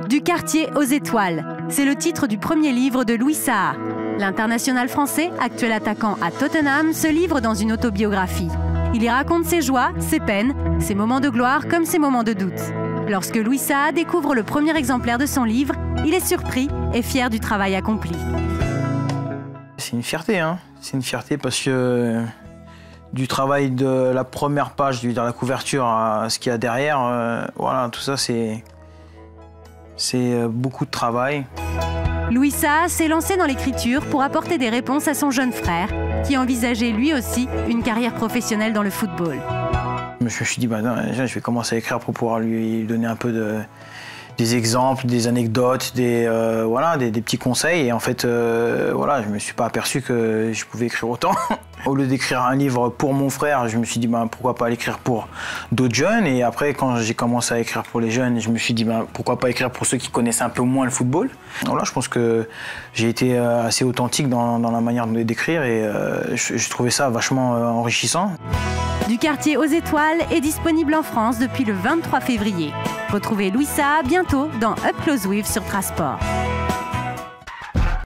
Du quartier aux étoiles, c'est le titre du premier livre de Louis Saha. L'international français, actuel attaquant à Tottenham, se livre dans une autobiographie. Il y raconte ses joies, ses peines, ses moments de gloire comme ses moments de doute. Lorsque Louis Saha découvre le premier exemplaire de son livre, il est surpris et fier du travail accompli. C'est une fierté, hein. C'est une fierté parce que du travail de la première page, de la couverture à ce qu'il y a derrière, voilà, tout ça c'est beaucoup de travail. Louis Saha s'est lancé dans l'écriture pour apporter des réponses à son jeune frère, qui envisageait lui aussi une carrière professionnelle dans le football. Je me suis dit, je vais commencer à écrire pour pouvoir lui donner un peu des exemples, des anecdotes, des petits conseils. Et en fait, voilà, je ne me suis pas aperçu que je pouvais écrire autant. Au lieu d'écrire un livre pour mon frère, je me suis dit pourquoi pas l'écrire pour d'autres jeunes. Et après, quand j'ai commencé à écrire pour les jeunes, je me suis dit pourquoi pas écrire pour ceux qui connaissent un peu moins le football. Voilà, je pense que j'ai été assez authentique dans la manière d'écrire et je trouvais ça vachement enrichissant. Du quartier aux étoiles est disponible en France depuis le 23 février. Retrouvez Louis Saha bientôt dans Up Close With sur Trasport.